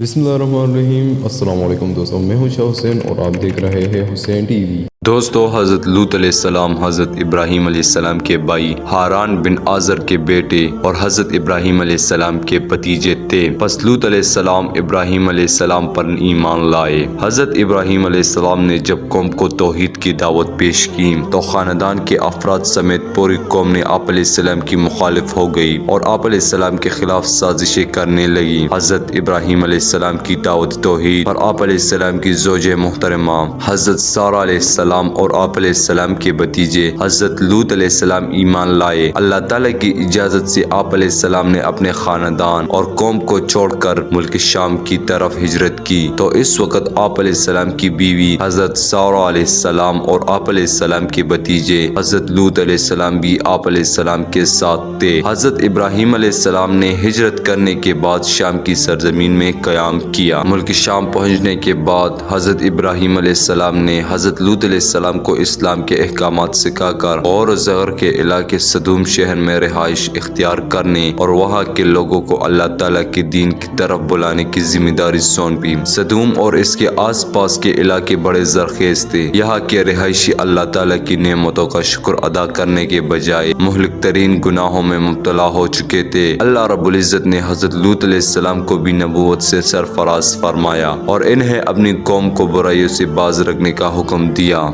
بسم اللہ الرحمن الرحیم۔ السلام علیکم دوستوں، میں ہوں شاہ حسین اور آپ دیکھ رہے ہیں حسین ٹی وی۔ دوستو، حضرت لوط علیہ السلام حضرت ابراہیم علیہ السلام کے بھائی ہاران بن آزر کے بیٹے اور حضرت ابراہیم علیہ السلام کے بھتیجے تھے۔ پس لوط علیہ السلام ابراہیم علیہ السلام پر ایمان لائے۔ حضرت ابراہیم علیہ السلام نے جب قوم کو توحید کی دعوت پیش کی تو خاندان کے افراد سمیت پوری قوم نے آپ علیہ السلام کی مخالف ہو گئی اور آپ علیہ السلام کے خلاف سازشیں کرنے لگی۔ حضرت ابراہیم علیہ السلام کی دعوت توحید اور آپ علیہ السلام کی زوجہ محترمہ حضرت سارہ علیہ السلام اور آپ علیہ السلام کے بھتیجے حضرت لوط علیہ السلام ایمان لائے۔ اللہ تعالیٰ کی اجازت سے آپ علیہ السلام نے اپنے خاندان اور قوم کو چھوڑ کر ملک شام کی طرف ہجرت کی تو اس وقت آپ علیہ السلام کی بیوی حضرت سارہ علیہ السلام اور آپ علیہ السلام کے بھتیجے حضرت لوط علیہ السلام بھی آپ علیہ السلام کے ساتھ تھے۔ حضرت ابراہیم علیہ السلام نے ہجرت کرنے کے بعد شام کی سرزمین میں قیام کیا۔ ملک شام پہنچنے کے بعد حضرت ابراہیم علیہ السلام نے حضرت لوط علیہ السلام کو اسلام کے احکامات سکھا کر غور و زغر کے علاقے صدوم شہر میں رہائش اختیار کرنے اور وہاں کے لوگوں کو اللہ تعالیٰ کے دین کی طرف بلانے کی ذمہ داری سونپی۔ صدوم اور اس کے آس پاس کے علاقے بڑے زرخیز تھے۔ یہاں کے رہائشی اللہ تعالیٰ کی نعمتوں کا شکر ادا کرنے کے بجائے مہلک ترین گناہوں میں مبتلا ہو چکے تھے۔ اللہ رب العزت نے حضرت لوط علیہ السلام کو بھی نبوت سے سرفراز فرمایا اور انہیں اپنی قوم کو برائیوں سے باز رکھنے کا حکم دیا۔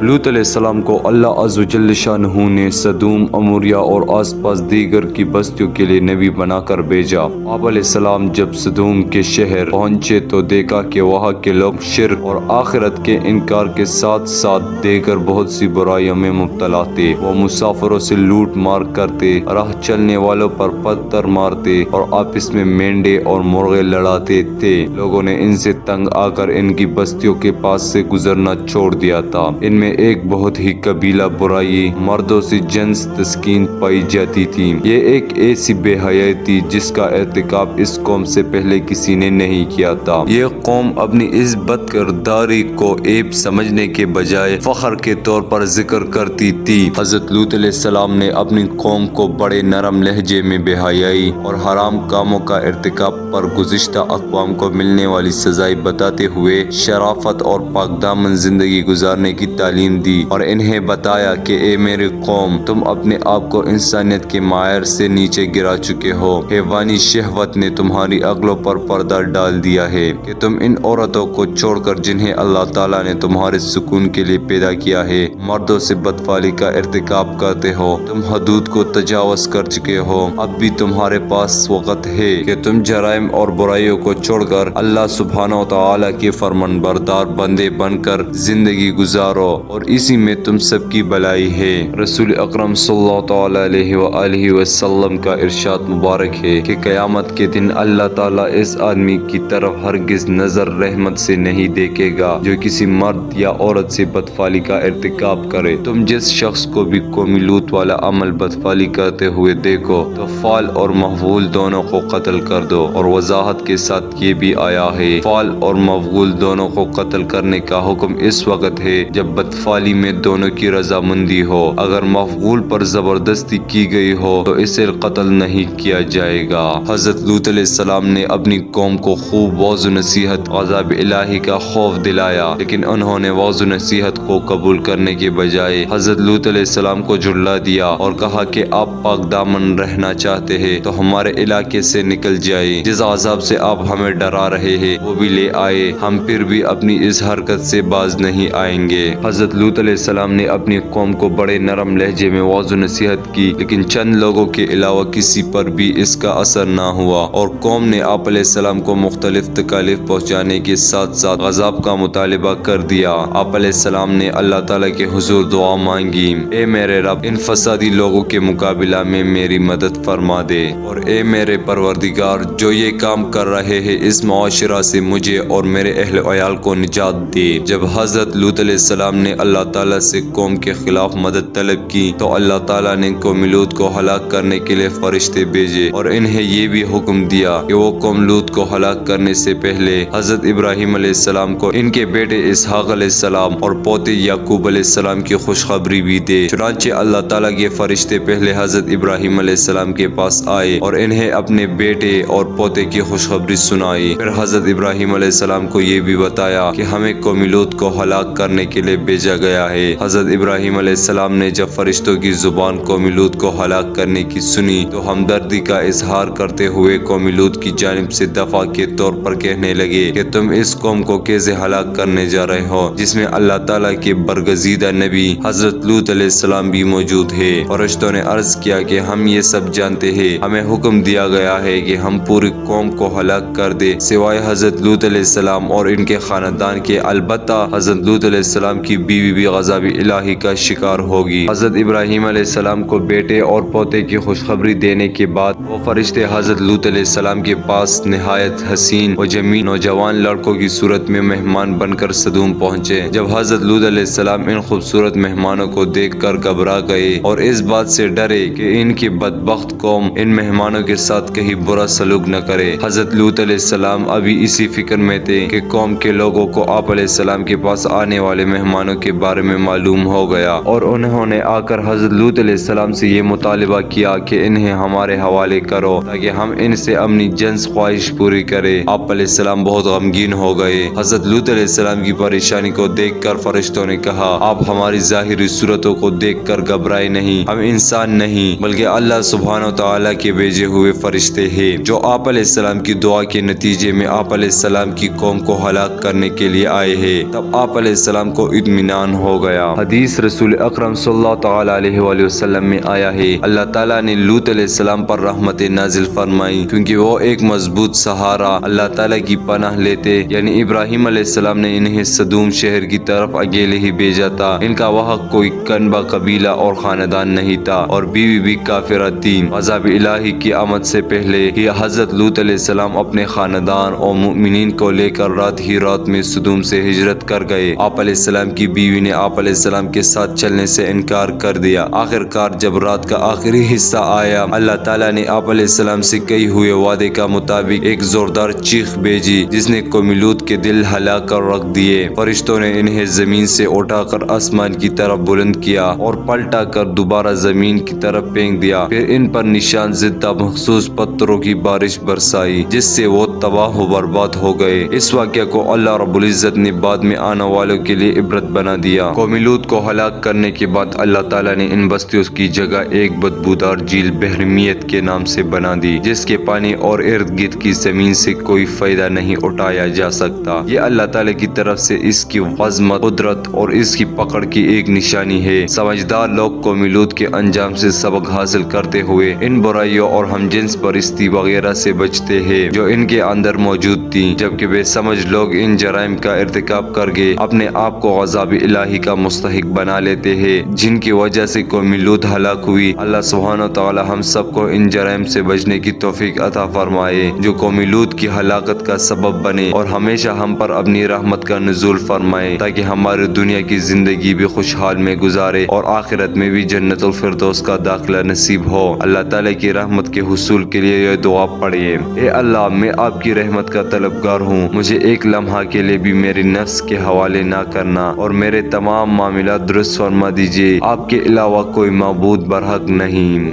لوط علیہ السلام کو اللہ عز و جل شانہ نے صدوم، اموریہ اور آس پاس دیگر کی بستیوں کے لیے نبی بنا کر بھیجا۔ آپ علیہ السلام جب صدوم کے شہر پہنچے تو دیکھا کہ وہاں کے لوگ شرک اور آخرت کے انکار کے ساتھ ساتھ دیگر بہت سی برائیوں میں مبتلا تھے۔ وہ مسافروں سے لوٹ مار کرتے، راہ چلنے والوں پر پتھر مارتے اور آپس میں مینڈے اور مرغے لڑاتے تھے۔ لوگوں نے ان سے تنگ آ کر ان کی بستیوں کے پاس سے گزرنا چھوڑ دیا تھا۔ ان میں ایک بہت ہی قبیلہ برائی مردوں سے جنس تسکین پائی جاتی تھی۔ یہ ایک ایسی بے حیائی تھی جس کا ارتکاب اس قوم سے پہلے کسی نے نہیں کیا تھا۔ یہ قوم اپنی اس بد کرداری کو عیب سمجھنے کے بجائے فخر کے طور پر ذکر کرتی تھی۔ حضرت لوط علیہ السلام نے اپنی قوم کو بڑے نرم لہجے میں بے حیائی اور حرام کاموں کا ارتکاب پر گزشتہ اقوام کو ملنے والی سزائیں بتاتے ہوئے شرافت اور پاک دامن زندگی گزارنے کی تعلیم دی اور انہیں بتایا کہ اے میری قوم، تم اپنے آپ کو انسانیت کے معیار سے نیچے گرا چکے ہو۔ حیوانی شہوت نے تمہاری عقلوں پر پردہ ڈال دیا ہے کہ تم ان عورتوں کو چھوڑ کر جنہیں اللہ تعالیٰ نے تمہارے سکون کے لیے پیدا کیا ہے مردوں سے بدفعلی کا ارتکاب کرتے ہو۔ تم حدود کو تجاوز کر چکے ہو۔ اب بھی تمہارے پاس وقت ہے کہ تم جرائم اور برائیوں کو چھوڑ کر اللہ سبحانہ و تعالیٰ کے فرمان بردار بندے بن کر زندگی گزارو اور اسی میں تم سب کی بھلائی ہے۔ رسول اکرم صلی اللہ تعالی علیہ وآلہ وسلم کا ارشاد مبارک ہے کہ قیامت کے دن اللہ تعالیٰ اس آدمی کی طرف ہرگز نظر رحمت سے نہیں دیکھے گا جو کسی مرد یا عورت سے بدفعلی کا ارتکاب کرے۔ تم جس شخص کو بھی قوم لوط والا عمل بدفعلی کرتے ہوئے دیکھو تو فعل اور مفعول دونوں کو قتل کر دو، اور وضاحت کے ساتھ یہ بھی آیا ہے فعل اور مفعول دونوں کو قتل کرنے کا حکم اس وقت ہے جب بدفعلی میں دونوں کی رضامندی ہو۔ اگر مفعول پر زبردستی کی گئی ہو تو اسے قتل نہیں کیا جائے گا۔ حضرت لوط علیہ السلام نے اپنی قوم کو خوب وعظ و نصیحت، عذاب الہی کا خوف دلایا، لیکن انہوں نے وعظ و نصیحت کو قبول کرنے کے بجائے حضرت لوط علیہ السلام کو جھٹلا دیا اور کہا کہ آپ پاک دامن رہنا چاہتے ہیں تو ہمارے علاقے سے نکل جائیں۔ جس عذاب سے آپ ہمیں ڈرا رہے ہیں وہ بھی لے آئے، ہم پھر بھی اپنی اس حرکت سے باز نہیں آئیں گے۔ حضرت لوط علیہ السلام نے اپنی قوم کو بڑے نرم لہجے میں وعظ و نصیحت کی، لیکن چند لوگوں کے علاوہ کسی پر بھی اس کا اثر نہ ہوا اور قوم نے آپ علیہ السلام کو مختلف تکالیف پہنچانے کے ساتھ ساتھ عذاب کا مطالبہ کر دیا۔ آپ علیہ السلام نے اللہ تعالیٰ کے حضور دعا مانگی، اے میرے رب، ان فسادی لوگوں کے مقابلہ میں میری مدد فرما دے، اور اے میرے پروردگار، جو یہ کام کر رہے ہیں اس معاشرہ سے مجھے اور میرے اہل و عیال کو نجات دے۔ جب حضرت لوط علیہ السلام نے اللہ تعالیٰ سے قوم کے خلاف مدد طلب کی تو اللہ تعالیٰ نے قوم لوط کو ہلاک کرنے کے لیے فرشتے بھیجے اور انہیں یہ بھی حکم دیا کہ وہ قوم لوط کو ہلاک کرنے سے پہلے حضرت ابراہیم علیہ السلام کو ان کے بیٹے اسحاق علیہ السلام اور پوتے یعقوب علیہ السلام کی خوشخبری بھی دے۔ چنانچہ اللہ تعالیٰ کے فرشتے پہلے حضرت ابراہیم علیہ السلام کے پاس آئے اور انہیں اپنے بیٹے اور پوتے کی خوشخبری سنائی۔ پھر حضرت ابراہیم علیہ السلام کو یہ بھی بتایا کہ ہمیں قوم لوط کو ہلاک کرنے کے لیے بھیجا گیا ہے۔ حضرت ابراہیم علیہ السلام نے جب فرشتوں کی زبان قوم لوط کو ہلاک کرنے کی سنی تو ہمدردی کا اظہار کرتے ہوئے قوم لوط کی جانب سے دفاع کے طور پر کہنے لگے کہ تم اس قوم کو کیسے ہلاک کرنے جا رہے ہو جس میں اللہ تعالیٰ کے برگزیدہ نبی حضرت لوط علیہ السلام بھی موجود ہے۔ فرشتوں نے عرض کیا کہ ہم یہ سب جانتے ہیں، ہمیں حکم دیا گیا ہے کہ ہم پوری قوم کو ہلاک کر دے سوائے حضرت لوط علیہ السلام اور ان کے خاندان کے، البتہ حضرت لوط علیہ السلام کی بیوی بھی غضب الہی کا شکار ہوگی۔ حضرت ابراہیم علیہ السلام کو بیٹے اور پوتے کی خوشخبری دینے کے بعد وہ فرشتے حضرت لوط علیہ السلام کے پاس نہایت حسین و جمیل نوجوان لڑکوں کی صورت میں مہمان بن کر صدوم پہنچے۔ جب حضرت لوط علیہ السلام ان خوبصورت مہمانوں کو دیکھ کر گھبرا گئے اور اس بات سے ڈرے کہ ان کی بدبخت قوم ان مہمانوں کے ساتھ کہیں برا سلوک نہ کرے۔ حضرت لوط علیہ السلام ابھی اسی فکر میں تھے کہ قوم کے لوگوں کو آپ علیہ السلام کے پاس آنے والے مہمانوں کے بارے میں معلوم ہو گیا اور انہوں نے آ کر حضرت لوط علیہ السلام سے یہ مطالبہ کیا کہ انہیں ہمارے حوالے کرو تاکہ ہم ان سے اپنی جنس خواہش پوری کریں۔ آپ علیہ السلام بہت غمگین ہو گئے۔ حضرت لوط علیہ السلام کی پریشانی کو دیکھ کر فرشتوں نے کہا، آپ ہماری ظاہری صورتوں کو دیکھ کر گھبرائے نہیں، ہم انسان نہیں بلکہ اللہ سبحانہ و تعالیٰ کے بھیجے ہوئے فرشتے ہیں جو آپ علیہ السلام کی دعا کے نتیجے میں آپ علیہ السلام کی قوم کو ہلاک کرنے کے لیے آئے ہیں۔ تب آپ علیہ السلام کو اطمینان ہو گیا۔ حدیث رسول اکرم صلی اللہ تعالیٰ علیہ وآلہ وسلم میں آیا ہے، اللہ تعالیٰ نے لوط علیہ السلام پر رحمت نازل فرمائی کیونکہ وہ ایک مضبوط سہارا اللہ تعالیٰ کی پناہ لیتے، یعنی ابراہیم علیہ السلام نے انہیں صدوم شہر کی طرف اکیلے ہی بھیجا تھا۔ ان کا وہاں کوئی کنبہ قبیلہ اور خاندان نہیں تھا اور بیوی بھی کافرہ تھی۔ عذاب الہی کی آمد سے پہلے ہی حضرت لوط علیہ السلام اپنے خاندان اور مؤمنین کو لے کر رات ہی رات میں صدوم سے ہجرت کر گئے۔ آپ علیہ السلام کی بیوی نے آپ علیہ السلام کے ساتھ چلنے سے انکار کر دیا۔ آخرکار جب رات کا آخری حصہ آیا، اللہ تعالیٰ نے آپ علیہ السلام سے کہے ہوئے وعدے کا مطابق ایک زوردار چیخ بھیجی جس نے قوم لوط کے دل ہلا کر رکھ دیے۔ فرشتوں نے انہیں زمین سے اٹھا کر آسمان کی طرف بلند کیا اور پلٹا کر دوبارہ زمین کی طرف پھینک دیا، پھر ان پر نشان زدہ مخصوص پتھروں کی بارش برسائی جس سے وہ تباہ و برباد ہو گئے۔ اس واقعہ کو اللہ رب العزت نے بعد میں آنے والوں کے لیے عبرت بنا دیا۔ قوم لوط کو ہلاک کرنے کے بعد اللہ تعالیٰ نے ان بستیوں کی جگہ ایک بدبودار جھیل بحرمیت کے نام سے بنا دی جس کے پانی اور ارد گرد کی زمین سے کوئی فائدہ نہیں اٹھایا جا سکتا۔ یہ اللہ تعالیٰ کی طرف سے اس کی عظمت، قدرت اور اس کی پکڑ کی ایک نشانی ہے۔ سمجھدار لوگ قوم لوط کے انجام سے سبق حاصل کرتے ہوئے ان برائیوں اور ہم جنس پرستی وغیرہ سے بچتے ہیں جو ان کے اندر موجود تھی، جبکہ بے سمجھ لوگ ان جرائم کا ارتکاب کر کے اپنے آپ کو عذاب الہی کا مستحق بنا لیتے ہیں جن کی وجہ سے قوم لوط ہلاک ہوئی۔ اللہ سبحانہ و تعالی ہم سب کو ان جرائم سے بچنے کی توفیق عطا فرمائے جو قوم لوط کی ہلاکت کا سبب بنے اور ہمیشہ ہم پر اپنی رحمت کا نزول فرمائے تاکہ ہماری دنیا کی زندگی بھی خوشحال میں گزارے اور آخرت میں بھی جنت الفردوس کا داخلہ نصیب ہو۔ اللہ تعالیٰ کی رحمت کے حصول کے لیے یہ دعا پڑھیے، اے اللہ میں آپ کی رحمت کا طلبگار ہوں، مجھے ایک لمحہ کے لیے بھی میرے نفس کے حوالے نہ کرنا اور میرے تمام معاملات درست فرما دیجیے، آپ کے علاوہ کوئی معبود برحق نہیں۔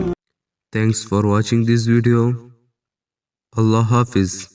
Thanks for watching this video. Allah Hafiz.